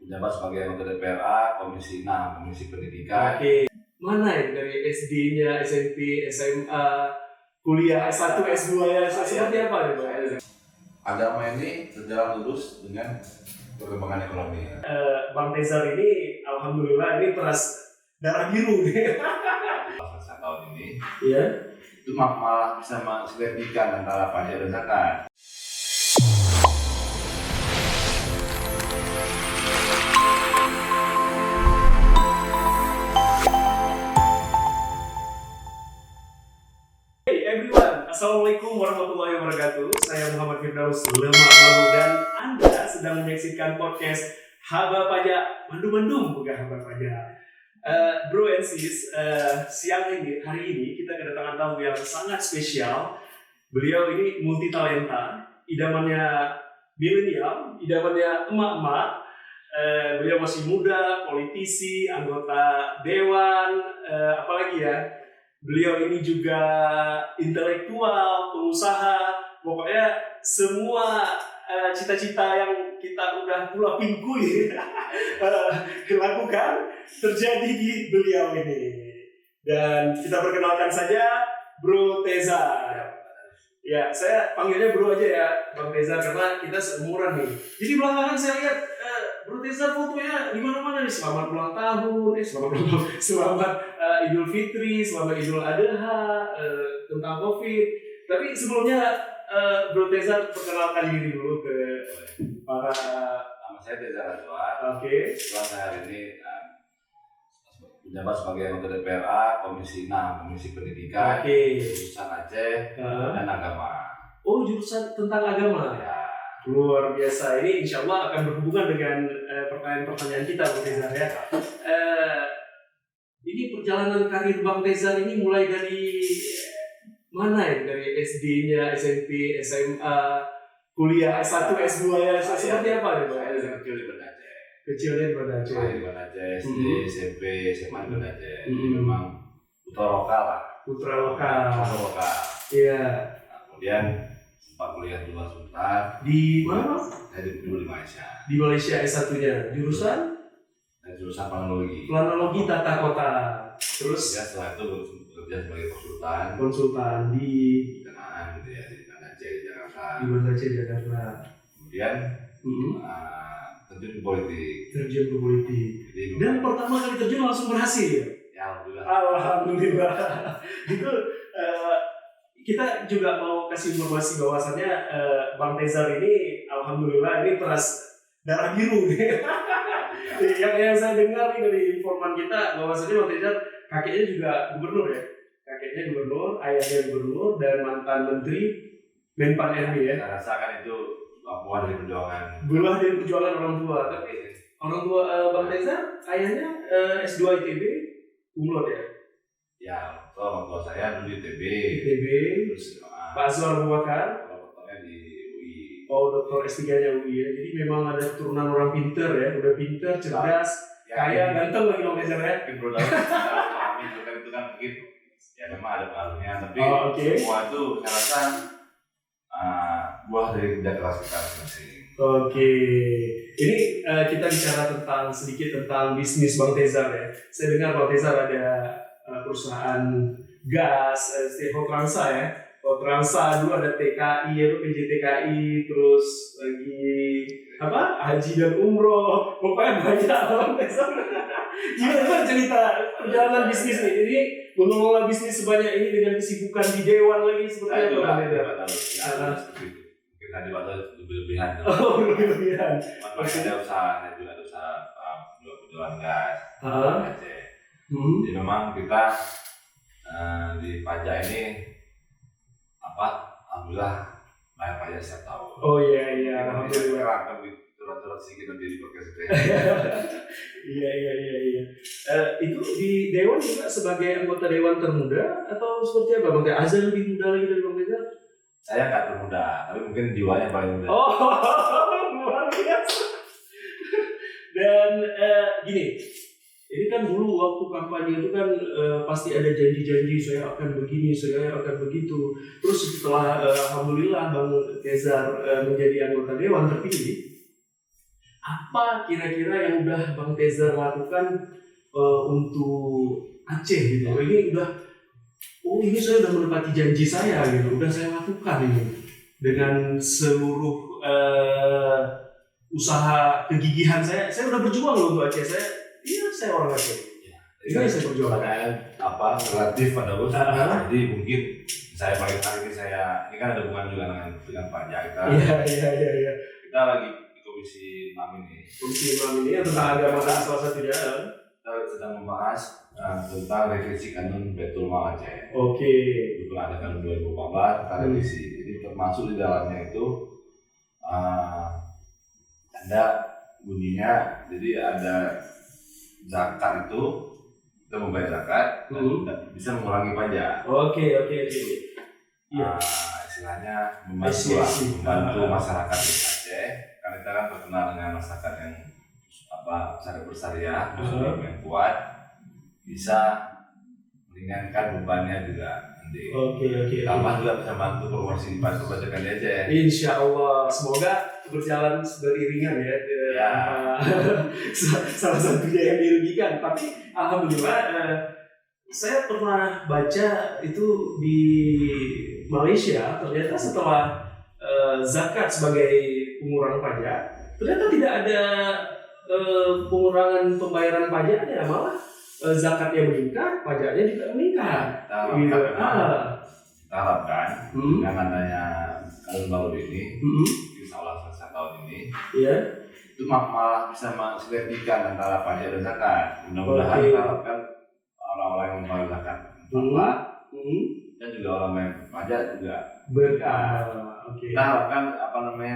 menjabat sebagai anggota DPRA Komisi 6, Komisi Pendidikan. Oke. Mana ya dari SD-nya, SMP, SMA, kuliah S1, S2 ya seperti apa nih Pak? Agama ini berjalan lurus dengan perkembangan ekonomi. Bang Tezar ini alhamdulillah ini peras darah biru nih. Selama tahun ini Iya. itu malah bisa mensinergikan antara pajak dan zakat. Assalamualaikum warahmatullahi wabarakatuh. Saya Muhammad Firdaus Lemak Malu dan Anda sedang menyaksikan podcast Haba Pajak Mandum Bukan Haba Pajak. Bro and sis, hari ini kita kedatangan tamu yang sangat spesial. Beliau ini multi talenta, idamannya milenial, idamannya emak-emak. Beliau masih muda, politisi, anggota dewan, apalagi ya. Beliau ini juga intelektual, pengusaha, pokoknya semua cita-cita yang kita udah pula pingkui lakukan terjadi di beliau ini. Dan kita perkenalkan saja Bro Tezar. Ya, saya panggilnya Bro aja ya, Bang Tezar, karena kita seumuran nih. Jadi belakangan saya lihat Bro Tezar fotonya di mana-mana nih, selamat ulang tahun, selamat Idul Fitri, selamat Idul Adha, tentang Covid. Tapi sebelumnya Bro Tezar perkenalkan diri dulu ke para. Nama saya Tezar Azwar. Oke. Setelah saya hari ini menjabat sebagai anggota DPRA Komisi 6, Komisi Pendidikan. Oke. Jurusan Aceh dan Agama. Oh, jurusan tentang agama. Ya. Luar biasa. Ini insya Allah akan berhubungan dengan pertanyaan-pertanyaan kita, Bang Tezar ya. Ini perjalanan karir Bang Tezar ini mulai dari mana ya? Dari SD-nya, SMP, SMA, kuliah S1, S2 ya seperti apa nih Bang? Saya kecil di Banda Aceh. Kecilnya di Banda Aceh. Di Banda Aceh, SD, SMP, SMA di Banda Aceh. Jadi memang putra lokal lah. Putra lokal. Putra lokal. Iya. Nah, kemudian sempat kuliah di luar sebentar. Di mana? Saya dulu di Malaysia. Di Malaysia S1-nya. Jurusan? Jurusan planologi. Planologi tata kota. Terus? Ya, setelah itu bekerja sebagai konsultan. Konsultan di Kenaan di Banda Aceh di Jakarta. Di Banda Aceh Jakarta. Kemudian terjun ke politik. Terjun ke politik. Dan pertama kali terjun langsung berhasil ya? Ya, alhamdulillah. Alhamdulillah. Itu kita juga mau kasih informasi bahwasannya Bang Tezar ini alhamdulillah ini peras darah biru. yang saya dengar nih dari informan kita bahwasannya Bang Tezar kakeknya juga gubernur ya. Kakeknya gubernur, ayahnya gubernur dan mantan menteri Menpan RB ya. Saya rasakan itu buah dari perjuangan. Buah dari perjuangan orang tua. Tapi orang tua Bang Tezar ayahnya S2 ITB umlot ya. Ya, orang tua saya dulu di ITB. Terus Pak Azwar Abu Bakar. Dokternya di UI. Oh, dokter S3-nya UI ya. Jadi memang ada keturunan orang pinter ya. Udah pinter, cerdas, kaya, ganteng lagi Bang Tezar ya. Mungkin perlu kami itu kan begitu. Ya memang ada pengaruhnya. Tapi semua itu saya rasa buah dari kerja keras kita masing-masing. Oke. Ini kita bicara sedikit tentang bisnis Bang Tezar ya. Saya dengar Bang Tezar ada perusahaan gas, Hotransa ya. Hotransa dulu ada TKI ya, PJTKI, terus lagi haji dan umroh, pokoknya banyak Bang Tezar. Gimana cerita perjalanan bisnis nih? Ini mengelola bisnis sebanyak ini dengan kesibukan di dewan lagi seperti apa Bang Tezar? Mungkin tadi waktu lebih-lebihan. Oh, lebih-lebihan. Masih ada usaha, saya juga ada usaha jualan gas. Jadi memang kita di pajak ini alhamdulillah bayar pajak setiap tahun. Oh iya, alhamdulillah. Kerangka surat-surat sedikit nanti di podcast itu. Iya. Itu di dewan juga sebagai anggota dewan termuda atau seperti apa Bang Tezar? Azal lebih muda lagi dari Bang Tezar? Saya nggak termuda, tapi mungkin jiwanya paling muda. Oh, luar biasa. Dan gini. Ini kan dulu waktu kampanye itu kan pasti ada janji-janji saya akan begini, saya akan begitu. Terus setelah alhamdulillah Bang Tezar menjadi anggota dewan terpilih, apa kira-kira yang udah Bang Teza lakukan untuk Aceh gitu? Ini saya udah menepati janji saya gitu, udah saya lakukan ini dengan seluruh usaha kegigihan saya udah berjuang loh untuk Aceh. Saya orang Aceh. Ini saya berjuang. Relatif pada bos. Jadi mungkin saya paling ini kan ada hubungan juga dengan pajak kita. Iya. Kita lagi di Komisi 6 ini. Komisi 6 ini tentang agama dan salah satunya. Kita sedang membahas tentang revisi kanun Baitul Mal Aceh. Oke. Itu ada kanun 2014 tentang revisi. Jadi termasuk di dalamnya itu ada bunyinya. Jadi ada zakat itu kita membayar zakat dan bisa mengurangi pajak. Oke. Iya. Istilahnya membantu masyarakat di Aceh. Karena kita kan terkenal dengan masyarakat yang syariah bersyariah, Muslim yang kuat, bisa meringankan bebannya juga nanti. Oke. Tambah juga bisa bantu promosi perpajakan di Aceh. Insya Allah, semoga berjalan beriringan ya. Salah satunya yang dirugikan, tapi alhamdulillah saya pernah baca itu di Malaysia, ternyata setelah zakat sebagai pengurangan pajak, ternyata tidak ada pengurangan pembayaran pajaknya, malah zakatnya meningkat, pajaknya juga meningkat. Kita harapkan dengan adanya kanun baru ini, insya Allah selesai tahun ini, itu malah bisa mensinergikan antara pajak dan zakat. Mudah-mudahan kita harapkan orang-orang yang membayar zakat dan juga orang yang pajak juga berkah. Kita harapkan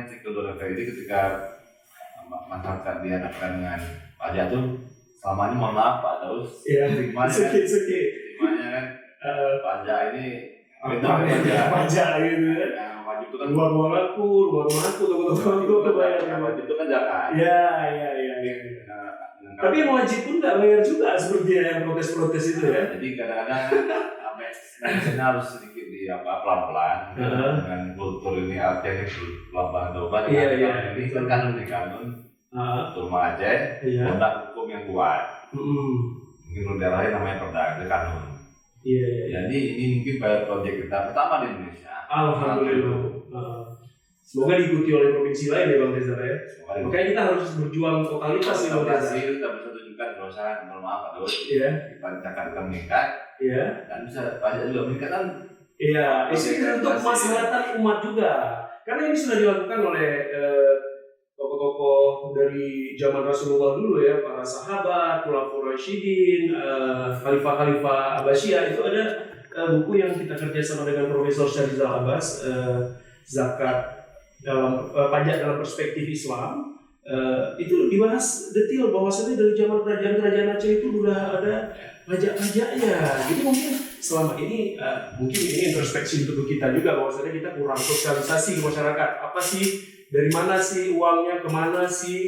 stakeholder ini ketika masyarakat dihadapkan dengan pajak tuh selama ini mohon maaf Pak Daus, terimanya kan pajak ini pajak gitu kan. Wajib itu kan rumah aku, toko wajib itu kan zakat. Iya. Tapi yang wajib pun nggak bayar juga seperti yang protes-protes itu ya. Jadi kadang-kadang sampai harus sedikit pelan-pelan dengan kultur ini Aceh ini pelan-pelan coba. Ini kan kanun Tulma Aceh, produk hukum yang kuat. Mungkin di daerah lain namanya perda, itu kanun. Jadi ini mungkin pilot project kita pertama di Indonesia. Alhamdulillah. Semoga diikuti oleh provinsi lain ya Bang Teza ya. Makanya kita harus berjuang totalitas nih Bang Teza. Kita bisa tunjukkan perusahaan, mohon maaf Pak Dut. Pajak kita meningkat. Dan bisa pajak juga meningkat kan. Ini untuk kemaslahatan umat juga. Karena ini sudah dilakukan oleh tokoh-tokoh dari zaman Rasulullah dulu ya, para sahabat, Khulafaur Rasyidin, Khalifah-Khalifah Abbasiyah. Itu ada buku yang kita kerjasama dengan Profesor Syarizal Abbas, zakat dalam pajak dalam perspektif Islam. Itu dibahas detail bahwasanya dari zaman kerajaan Aceh itu sudah ada pajak-pajaknya. Jadi mungkin selama ini mungkin ini introspeksi untuk kita juga bahwasanya kita kurang sosialisasi ke masyarakat. Apa sih, dari mana sih uangnya, kemana sih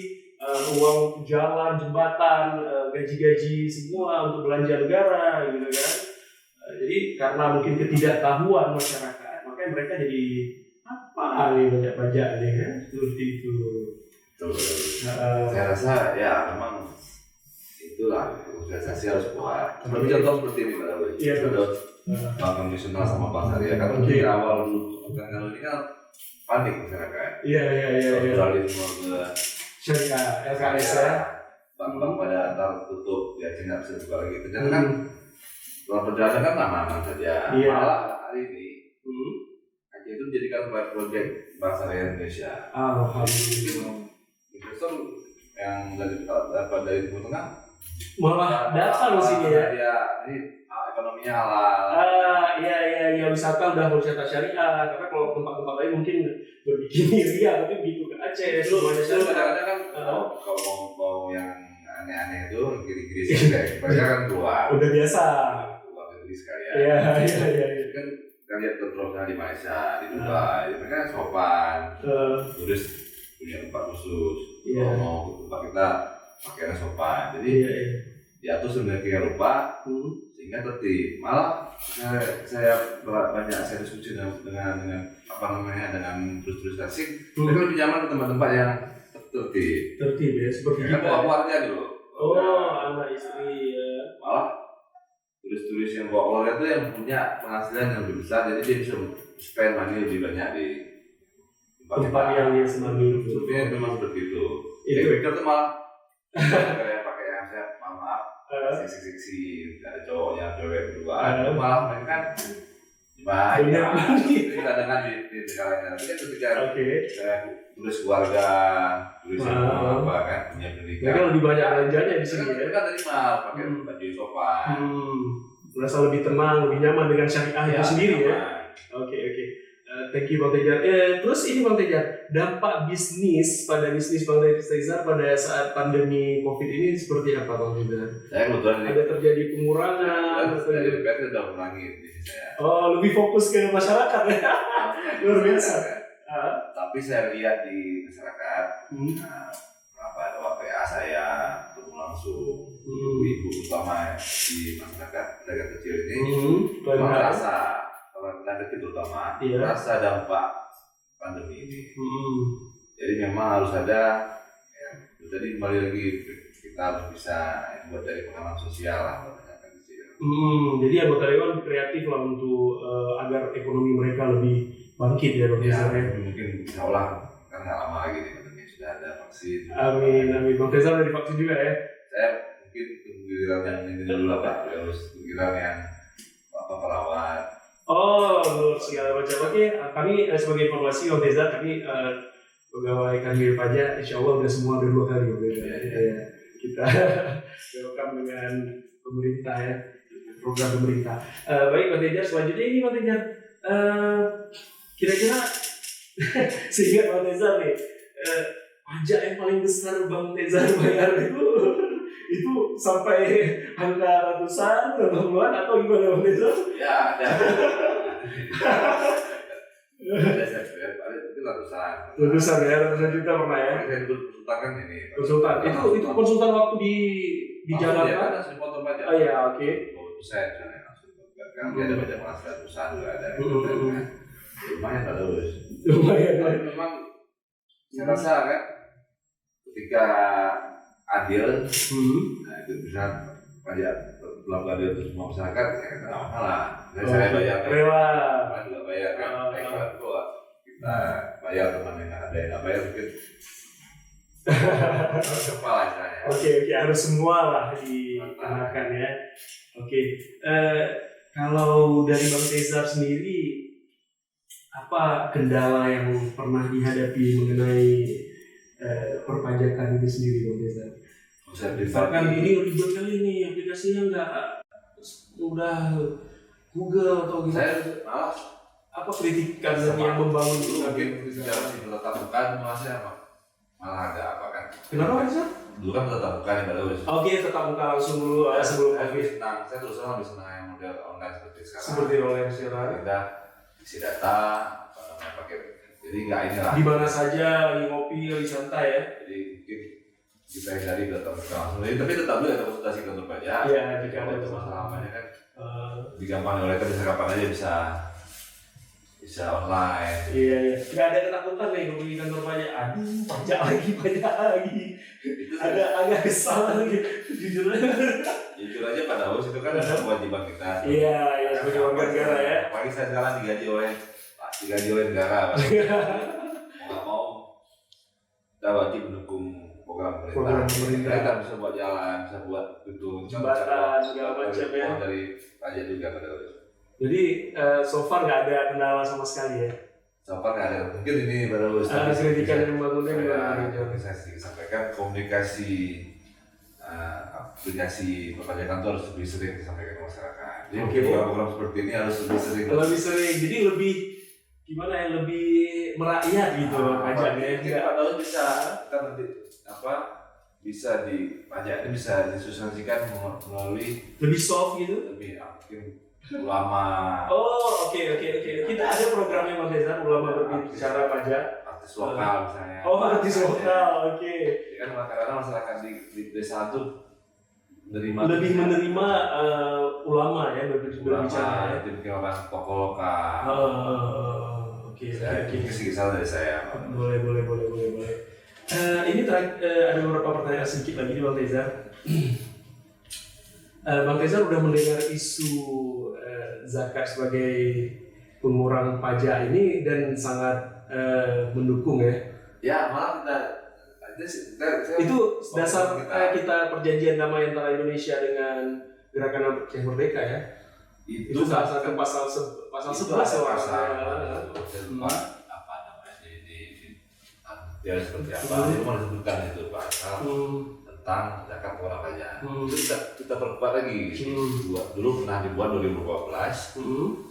uang jalan, jembatan, gaji-gaji semua untuk belanja negara gitu kan. Jadi karena mungkin ketidaktahuan masyarakat, makanya mereka jadi apa nih pajak-pajak nih kan, seperti itu. Saya rasa ya memang itulah sosialisasi harus kuat. Seperti contoh seperti ini Pak Dawi. Bank Nasional sama Bank Syariah kan di awal dulu kalau ini kan panik masyarakat. Beralih semua ke syariah, LKS ya. Bank-bank pada antar tutup ya tidak bisa buka lagi. Ternyata kan setelah perjalanan kan aman saja. Malah hari ini Aceh itu dijadikan proyek Bank Syariah Indonesia. Alhamdulillah. Investor yang dapat dari Timur Tengah malah datang sini ya. Ini ekonominya halal. Iya, wisata udah wisata syariah. Karena kalau tempat-tempat lain mungkin berbikin ria, tapi begitu ke Aceh semuanya syariah. Kadang-kadang kan kalau mau yang aneh-aneh itu kiri-kiri sih, mereka kan keluar. Udah biasa. Keluar negeri sekalian. Iya. Kan kita lihat terus di Malaysia, di Dubai, mereka sopan. Turis punya tempat khusus. Kalau mau ke tempat kita pakaiannya sopan. Jadi diatur sebenarnya rupa sehingga tertib. Malah saya banyak saya diskusi dengan turis asing. Mereka lebih nyaman ke tempat-tempat yang Tertib ya, seperti kita. Bawa keluarga dulu. Anak istri ya. Malah turis-turis yang bawa keluarga itu yang punya penghasilan yang lebih besar, jadi dia bisa spend money lebih banyak di tempat yang dia senangi. Sebenarnya memang seperti itu. Backpacker tuh malah yang pakai yang saya maaf, seksi-seksi, ada cowoknya, cewek berdua, itu malah mereka kan banyak. Kita dengar di negara-negara itu kan ketika turis keluarga, turis yang apa kan punya pendidikan. Mereka lebih banyak belanjanya di sini. Mereka terima pakai baju sopan. Merasa lebih tenang, lebih nyaman dengan syariah itu sendiri ya. Oke. Thank you Bang Tejar. Terus ini Bang Tejar, dampak bisnis Bang Tejar pada saat pandemi COVID ini seperti apa Bang Tejar? Saya kebetulan ada terjadi pengurangan. Saya sudah mengurangi bisnis saya. Lebih fokus ke masyarakat ya. Luar biasa. Tapi saya lihat di masyarakat, beberapa WA saya ketemu langsung, ibu utama di masyarakat pedagang kecil ini, merasa tenaga kecil terutama merasa dampak pandemi ini. Jadi memang harus ada, jadi kembali lagi kita harus bisa buat dari pengalaman sosial lah. Jadi anggota dewan kreatif lah untuk agar ekonomi mereka lebih bangkit ya Bang Tezar ya. Mungkin insya Allah kan nggak lama lagi nih pandemi sudah ada vaksin. Amin. Bang Tezar udah divaksin juga ya? Saya mungkin giliran yang ini dulu lah Pak, harus giliran yang perawat. Segala macam. Oke, kami sebagai informasi Bang Tezar, kami pegawai Kanwil Pajak, insya Allah udah semua udah 2 kali Bang Tezar. Kita welcome dengan pemerintah ya, program pemerintah. Baik Bang Tezar, selanjutnya ini Bang Tezar, kira-kira sehingga Bang Tezar nih, pajak yang paling besar Bang Tezar bayar itu sampai angka ratusan, puluhan atau gimana Bang Tezar? Ya, ada. Ada saya bayar, itu ratusan. Ratusan juta pernah ya? Saya konsultan kan ini. Konsultan, itu konsultan waktu di Jakarta? Ya, kan sudah potong pajak. Oke. 20% misalnya langsung. Kan dia ada pajak penghasilan perusahaan juga ada. Lumayan terus. Tapi memang saya rasa kan ketika adil, nah itu bisa pajak berlaku adil untuk semua masyarakat, ya kan tidak masalah. Saya bayar, teman juga bayar kan. Kita bayar teman yang ada yang nggak bayar mungkin kepala istilahnya. Oke, harus semua lah dikenakan ya. Oke, kalau dari Bang Tezar sendiri, apa kendala yang pernah dihadapi mengenai perpajakan ini sendiri Bang Tezar? Misalkan ini ribet kali nih, aplikasinya nggak udah Google atau gitu. Apa kritikan yang membangun itu? Mungkin secara tetap bukan malah ada apa kan? Kenapa Bang Tezar? Dulu kan tetap buka yang bagus. Tetap buka langsung dulu sebelum COVID. Saya terus terang lebih senang yang model online seperti sekarang. Seperti online sekarang. Kita isi data, pakai. Jadi nggak inilah. Di mana saja, lagi ngopi, lagi santai ya. Jadi mungkin kita hindari tetap buka langsung. Tapi tetap dulu ada konsultasi kantor pajak. Iya, jika ada masalah banyak kan. Digampang oleh kita bisa kapan aja bisa online. Iya. Nggak ada ketakutan nih pergi kantor pajak. Aduh, pajak lagi. Ada agak kesal lagi. Jujur aja pada awal itu kan ada kewajiban kita. Iya, sebagai warga negara ya. Apalagi saya sekarang digaji oleh negara. Nggak mau kita wajib mendukung program pemerintah. Kita bisa buat jalan, bisa buat gedung, jembatan, segala macam ya. Dari pajak juga pada awal. Jadi so far nggak ada kendala sama sekali ya? So far nggak ada. Mungkin ini baru kritikan yang bangunnya gimana? Saya sampaikan komunikasi aplikasi perpajakan itu harus lebih sering disampaikan ke masyarakat. Jadi mungkin program seperti ini harus lebih sering. Jadi lebih gimana ya? Lebih merakyat gitu pajaknya. Kalau bisa kita nanti bisa di pajak ini bisa disosialisasikan melalui lebih soft gitu? Lebih mungkin ulama. Oke. Kita ada programnya Bang Tezar, ulama berbicara pajak. Artis lokal misalnya. Artis lokal, oke. Ya kan kadang-kadang masyarakat di desa itu lebih menerima ulama ya berbicara. Itu mungkin orang tokoh lokal. Oke. Sedikit salah dari saya. Boleh. Ini ada beberapa pertanyaan sedikit lagi nih Bang Tezar. Bang Tezar udah mendengar isu zakat sebagai pengurang pajak ini dan sangat mendukung ya. Ya, malah itu dasar kita perjanjian damai antara Indonesia dengan Gerakan Aceh Merdeka ya. Itu salah satu pasal 11 apa namanya dia seperti apa dia mau disebutkan itu pasal tentang zakat orang pajak. Itu kita perkuat lagi. Dulu pernah dibuat 2014. Lalu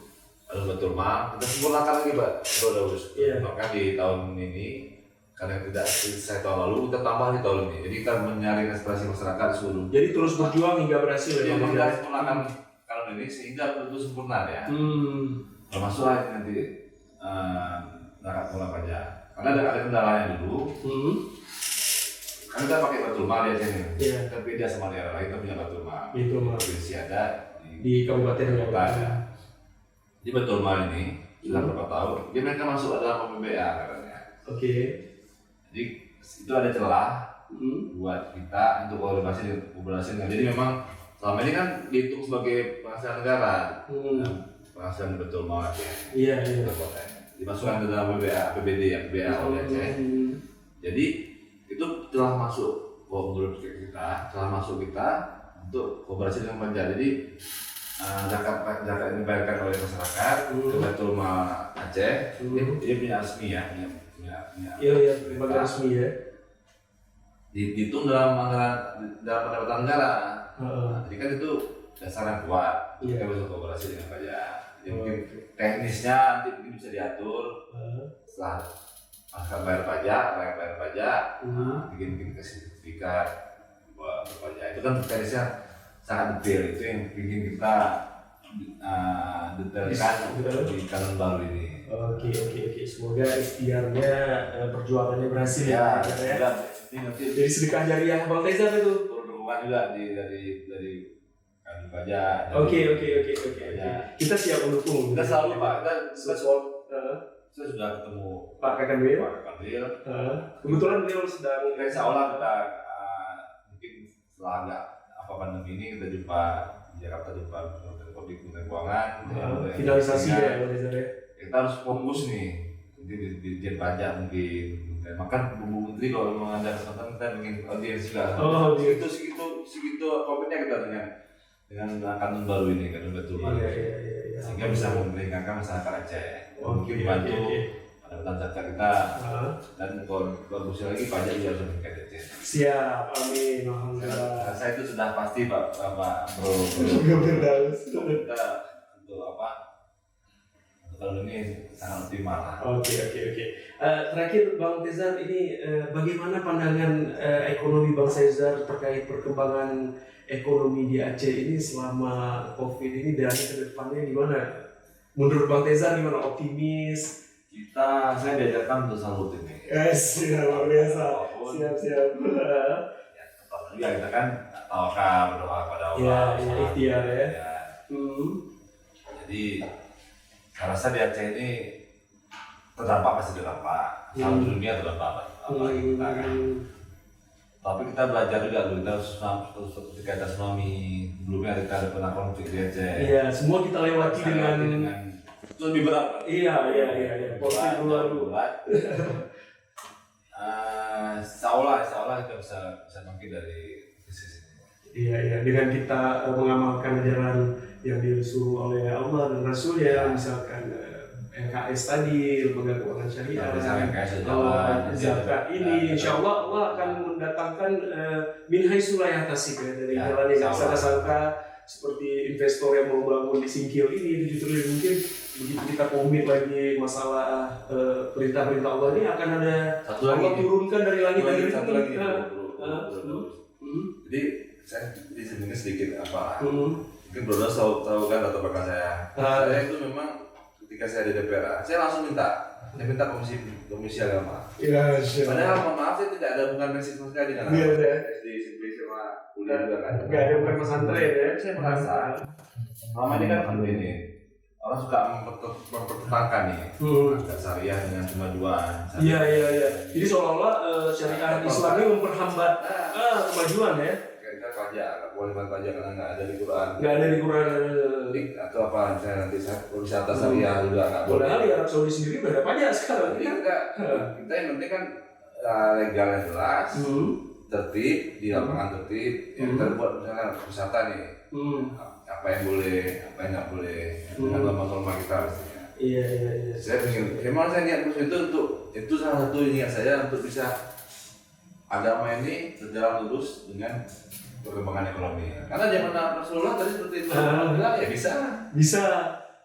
betul kita sempurnakan lagi Pak Daus. Maka di tahun ini karena tidak selesai tahun lalu kita tambah di tahun ini. Jadi kita menyaring aspirasi masyarakat seluruh. Jadi terus berjuang hingga berhasil ya. Kita sempurnakan kalau ini sehingga betul sempurna ya. Termasuk nanti zakat orang pajak. Karena ada kendalanya dulu. Kan kita pakai batul mal ya sini. Kita beda sama daerah lain, kita punya batul mal. Provinsi ada di kabupaten kota ada. Di batul mal ini sudah berapa tahun? Dia mereka masuk dalam PBA katanya. Jadi itu ada celah buat kita untuk koordinasi. Jadi memang selama ini kan dihitung sebagai penghasilan negara, penghasilan betul mal ya. Iya. Dimasukkan ke dalam APBD oleh Aceh. Jadi itu telah masuk menurut kita untuk kooperasi dengan pajak. Jadi zakat ini dibayarkan oleh masyarakat ke Betul Mal Aceh. Dia punya resmi ya, Iya, lembaga resmi ya. Dihitung dalam pendapatan negara. Jadi kan itu dasar yang kuat. Kita bisa kooperasi dengan pajak. Jadi mungkin teknisnya nanti mungkin bisa diatur setelah pasca bayar pajak, bikin sertifikat buat pajak. Itu kan teknisnya sangat detail. Itu yang bikin kita detailkan di kanan baru ini. Oke. Semoga ikhtiarnya perjuangannya berhasil ya. Jadi sedekah jariah Bang Tezar itu. Dukungan juga dari kanun pajak. Oke. Kita siap mendukung. Kita selalu Pak. Kita sudah ketemu Pak Kakanwil. Kebetulan beliau sedang. Insya Allah kita mungkin setelah agak pandemi ini kita jumpa di Jakarta, jumpa di Kementerian Keuangan. Finalisasi ya. Kita harus fokus nih di Dirjen Pajak mungkin. Makan Bu Menteri kalau memang ada kesempatan kita bikin audiens juga. Segitu komitnya kita dengan kanun baru ini, kanun betul baru. Sehingga bisa memperingatkan masyarakat Aceh. Mungkin bantu pendapatan zakat kita dan kalau bagus lagi pajak juga harus meningkat Aceh. Siap, amin. Alhamdulillah. Saya itu sudah pasti Pak Bro. Kita untuk tahun ini sangat optimal. Oke. Terakhir Bang Tezar ini bagaimana pandangan ekonomi Bang Tezar terkait perkembangan ekonomi di Aceh ini selama COVID ini dan ke depannya gimana? Menurut Bang Tezar gimana? Optimis? Saya diajarkan untuk selalu optimis. Siap, luar biasa. Siap. Ya, tetap juga kita kan tawakal, berdoa kepada Allah. Iya, ikhtiar ya. Jadi saya rasa di Aceh ini pasti terdampak. Seluruh dunia terdampak apalagi kita kan. Tapi kita belajar juga dulu, ketika ada tsunami, sebelumnya kita ada pernah konflik di Aceh. Iya, semua kita lewati dengan itu lebih berat. Iya. Konflik dulu. Insya Allah kita bisa bangkit dari krisis ini. Iya, dengan kita mengamalkan ajaran yang disuruh oleh Allah dan Rasul ya, misalkan LKS tadi, lembaga keuangan syariah, zakat ini, insya Allah akan mendatangkan min haitsu la yahtasib ya, dari jalan yang tidak sangka seperti investor yang mau bangun di Singkil ini 7 triliun mungkin begitu kita komit lagi masalah perintah-perintah Allah ini akan ada Allah turunkan dari langit dari satu lagi. Jadi saya di sini sedikit mungkin Bro tahu kan atau bakal saya itu memang ketika saya di DPR, saya langsung minta komisi agama. Iya. Padahal maaf saya tidak ada hubungan prinsip sama sekali dengan SD, SMP, SMA, kuliah juga kan. Nggak ada bukan pesantren ya. Saya merasa selama ini kan begini, orang suka mempertentangkan nih antara syariah dengan kemajuan. Iya. Jadi seolah-olah syariah Islam ini memperhambat kemajuan ya. Kita pajak, nggak boleh bayar pajak karena nggak ada di Quran. Nggak ada di Quran. Atau apa? Misalnya nanti wisata syariah juga nggak boleh. Padahal di Arab Saudi sendiri udah ada pajak sekarang. Jadi kita yang penting kan legalnya jelas, tertib di lapangan tertib. Yang kita buat misalnya wisata nih. Apa yang boleh, apa yang nggak boleh, dengan norma-norma kita pastinya. Iya. Saya memang saya niat itu salah satu niat saya untuk bisa agama ini berjalan lurus dengan perkembangan ekonomi. Karena zaman Rasulullah tadi seperti itu bilang ya bisa.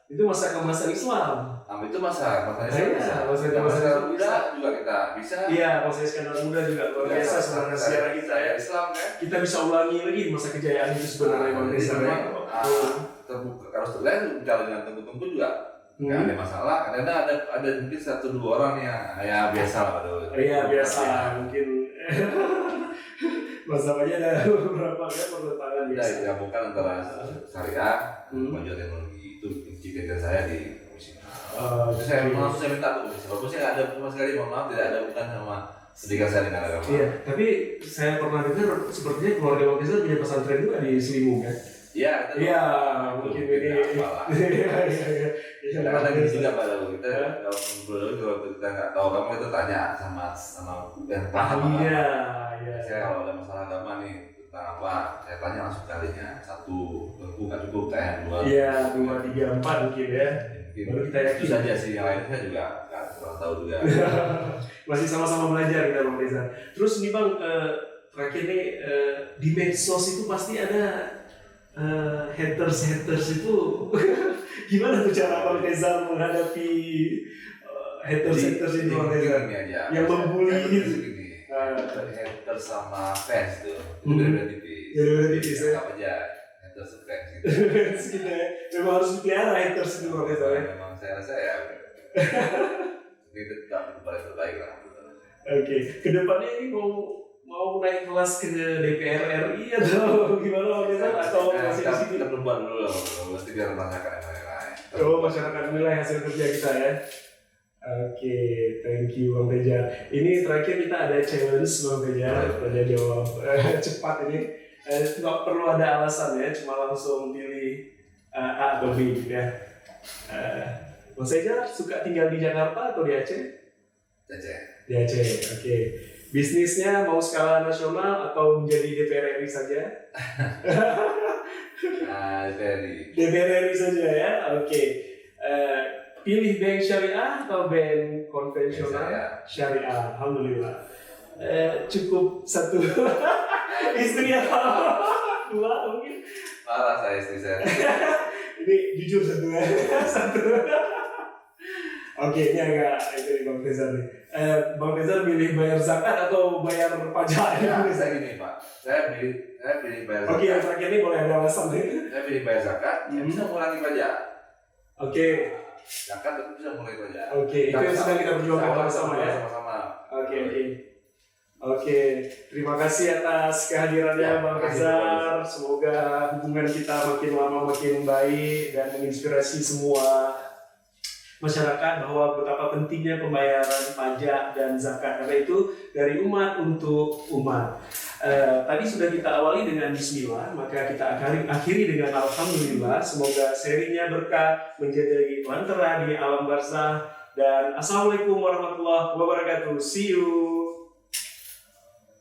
Itu masa kemasan Islam. Itu masa Islam. Masa muda juga kita bisa. Iya, masa Iskandar muda juga luar biasa sebenarnya sejarah kita ya. Islam kan. Kita bisa ulangi lagi masa kejayaan itu sebenarnya terbuka harus terlihat bicara dengan tunggu juga. Nggak ada masalah. Karena ada mungkin 1-2 orang yang ya biasa lah Iya biasa mungkin. Masalahnya ada beberapa pertentangan biasa. Kita gabungkan antara syariah dan kemajuan teknologi itu cita-cita saya di komisi. Saya minta tuh komisi. Bagusnya nggak ada sama sekali, mohon maaf tidak ada bukan sama sedikit saya dengan agama. Iya, tapi saya pernah dengar sepertinya keluarga Bang Rizal punya pesantren juga di Selimu kan? Iya, mungkin ini. Iya. Kadang-kadang gini juga Pak Dalu, kita kalau kita nggak tahu kamu itu tanya sama yang paham. Iya. Saya kalau ada masalah agama nih tentang apa, saya tanya langsung kalinya 1 tentu nggak cukup, tanya 2. Iya, 2, 3, 4 mungkin ya. Baru kita yakin. Itu saja sih, yang lainnya juga nggak kurang tahu juga. Masih sama-sama belajar kita Bang Rizal. Terus nih Bang, terakhir nih di medsos itu pasti ada haters itu. Gimana tuh cara Bang Rizal menghadapi haters itu Bang Rizal? Yang membuli gitu. Haters sama fans tuh, itu beda tipis. Beda tipis ya. Apa aja haters fans gitu. Gitu ya. Memang harus dipelihara haters itu Bang Rizal ya. Memang saya rasa ya. Itu tetap paling terbaik lah. Oke, kedepannya ini mau naik kelas ke DPR RI atau gimana Bang Rizal? Atau masih di sini? Kita belum buat dulu lah, mesti biar masyarakat yang lain. Masyarakat nilai hasil kerja kita ya. Oke, thank you Bang Teja. Ini terakhir kita ada challenge Bang Teja, tanya jawab cepat ini. Nggak perlu ada alasan ya, cuma langsung pilih A atau B gitu ya. Bang Teja suka tinggal di Jakarta atau di Aceh? Di Aceh, oke. Bisnisnya mau skala nasional atau menjadi DPR RI saja? DPR RI saja ya, oke. Pilih bank syariah atau bank konvensional? Syariah, alhamdulillah. Cukup 1 istri atau 2 mungkin? Parah saya istri saya. Ini jujur 1 ya. 1. Oke, ini agak ini Bang Rizal nih. Bang Rizal pilih bayar zakat atau bayar pajak? Ya, saya gini Pak, saya pilih bayar zakat. Oke, yang terakhir ini boleh ada alasan nih. Saya pilih bayar zakat, bisa mengurangi pajak. Oke. Zakat itu bisa mengurangi pajak. Oke, itu yang sedang kita perjuangkan bersama ya. Sama-sama. Oke, terima kasih atas kehadirannya Bang Rizal. Semoga hubungan kita makin lama makin baik dan menginspirasi semua masyarakat bahwa betapa pentingnya pembayaran pajak dan zakat, karena itu dari umat untuk umat. Tadi sudah kita awali dengan bismillah, maka kita akhiri dengan alhamdulillah. Semoga serinya berkah, menjadi lentera di alam barzah, dan assalamualaikum warahmatullahi wabarakatuh. See you.